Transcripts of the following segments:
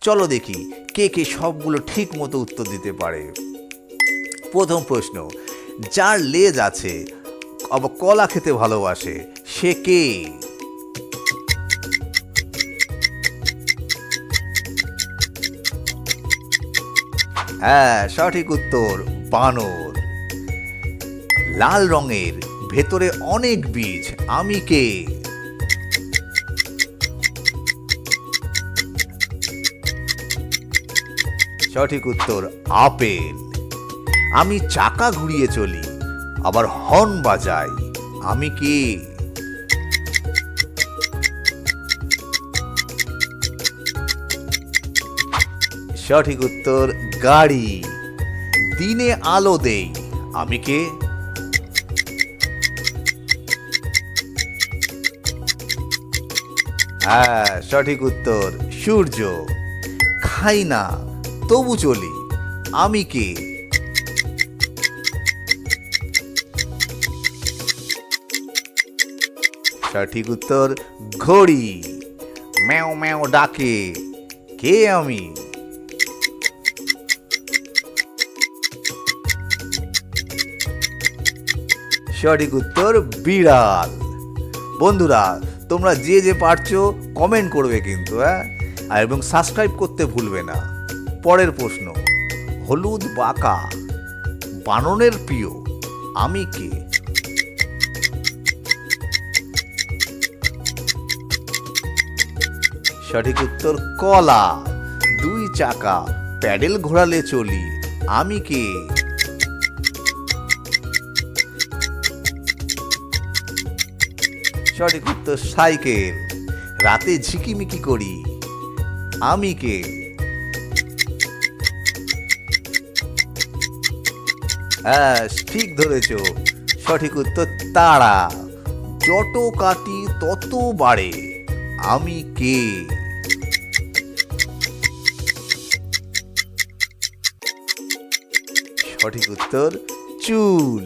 চলো দেখি কে কে সবগুলো ঠিক মতো উত্তর দিতে পারে। প্রথম প্রশ্ন, যার লেজ আছে আবার কলা খেতে ভালোবাসে সে কে? হ্যাঁ, সঠিক উত্তর বানর। লাল রঙের, ভেতরে অনেক বীজ, আমি কে? সঠিক উত্তর আপেল। আমি চাকা ঘুরিয়ে চলি আবার হর্ন বাজাই, আমি কে? সঠিক উত্তর গাড়ি। দিনে আলো দেই, আমি কে? হ্যাঁ, সঠিক উত্তর সূর্য। খাই না তবু চলি, আমি কে? সঠিক উত্তর ঘড়ি। ম্যাও ম্যাও ডাকে, কে আমি? সঠিক উত্তর বিড়াল। বন্ধুরা, তোমরা যে যে পারছো কমেন্ট করবে কিন্তু, হ্যাঁ, আর এবং সাবস্ক্রাইব করতে ভুলবে না। পরের প্রশ্ন, হলুদ বাঁকা, বানরের প্রিয়, আমি কে? সঠিক উত্তর কলা। দুই চাকা, প্যাডেল ঘোরালে চলি, আমি কে? সঠিক উত্তর সাইকেল। রাতে ঝিকিমিকি করি, আমি কে? হ্যাঁ, ঠিক ধরেছ, সঠিক উত্তর তারা। যত কাটি তত বাড়ে, আমি কে? সঠিক উত্তর চুল।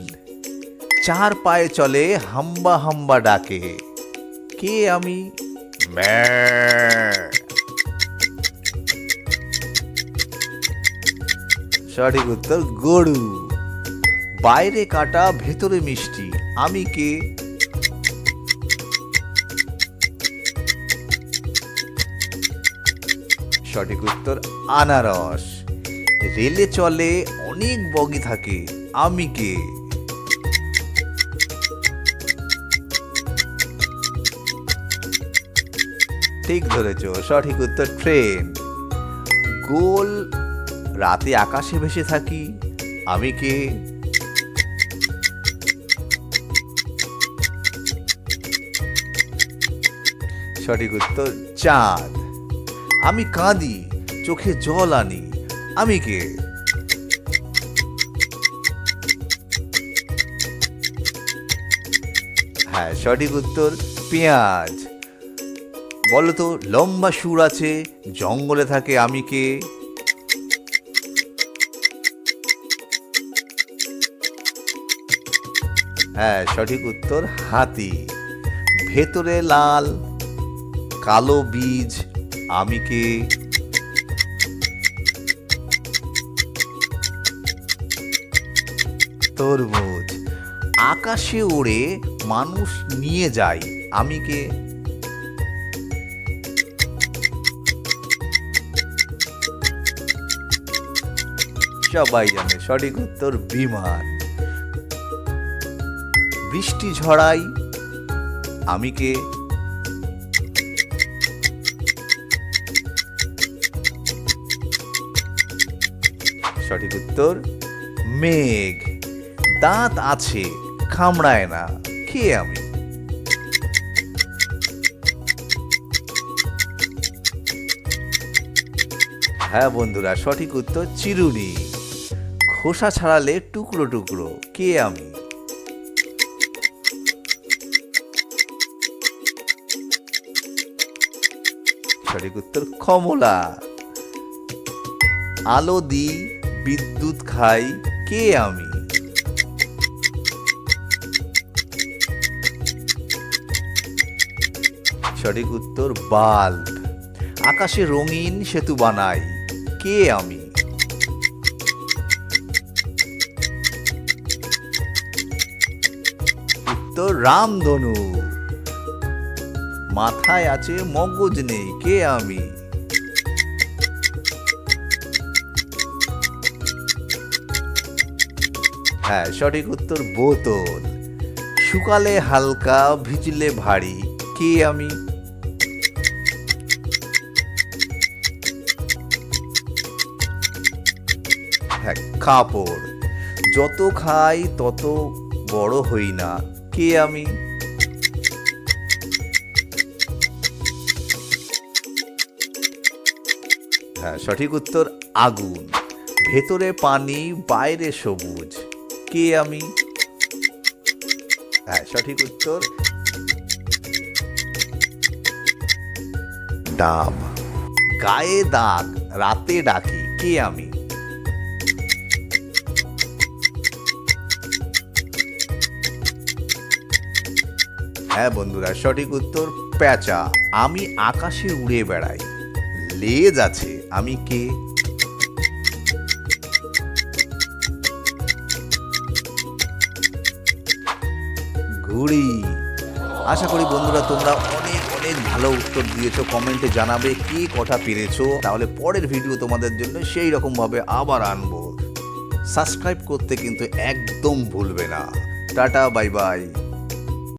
চার পায়ে চলে হাম্বা হাম্বা ডাকে, কে আমি? ম্যাঁ। সঠিক উত্তর গরু। বাইরে কাটা ভেতরে মিষ্টি, আমি কে? সঠিক উত্তর আনারস। রেলে চলে অনেক বগি থাকে, আমি কে? ঠিক ধরেছ, সঠিক উত্তর ট্রেন। গোল রাতে আকাশে ভেসে থাকি, আমি কে? সঠিক উত্তর চাঁদ। আমি কাঁদি চোখে জল আনি, আমি কে? হ্যাঁ, সঠিক উত্তর পেঁয়াজ। বলো তো, লম্বা সুর আছে জঙ্গলে থাকে, আমি কে? হ্যাঁ, সঠিক উত্তর হাতি। ভেতরে লাল কালো বীজ, আমি কে? তরমুজ। আকাশে ওড়ে মানুষ নিয়ে যায়, আমি কে? সবাই জানে, সঠিক উত্তর বিমান। বৃষ্টি ঝড়াই, আমি কে? সঠিক উত্তর মেঘ। দাঁত আছে কামড়ায় না, কে আমি? হ্যাঁ বন্ধুরা, সঠিক উত্তর চিরুনি। খোসা ছাড়ালে টুকরো টুকরো, কে আমি? সঠিক উত্তর কমলা। আলো দি বিদ্যুৎ খাই, কে আমি? সঠিক উত্তর বাল্ব। আকাশে রঙিন সেতু বানাই, কে আমি? উত্তর রামধনু। মাথায় আছে মগজ নেই, কে আমি? হ্যাঁ, সঠিক উত্তর বোতল। শুকালে হালকা, ভিজলে ভারী, কে আমি? হ্যাঁ, কাপড়। যত খাই তত বড় হই না, কে আমি? হ্যাঁ, সঠিক উত্তর আগুন। ভেতরে পানি, বাইরে সবুজ, কে আমি? হ্যাঁ, সঠিক উত্তর ডাব। গায়ে দাগ, রাতে ডাকি, কে আমি? হ্যাঁ বন্ধুরা, সঠিক উত্তর পেঁচা। আমি আকাশে উড়ে বেড়াই, লেজ আছে, আমি কে? ঘুড়ি। আশা করি বন্ধুরা তোমরা অনেক অনেক ভালো উত্তর দিয়েছো। কমেন্টে জানাবে কি কটা পেরেছো, তাহলে পরের ভিডিও তোমাদের জন্য সেই রকমভাবে আবার আনবো। সাবস্ক্রাইব করতে কিন্তু একদম ভুলবে না। Tata, bye bye.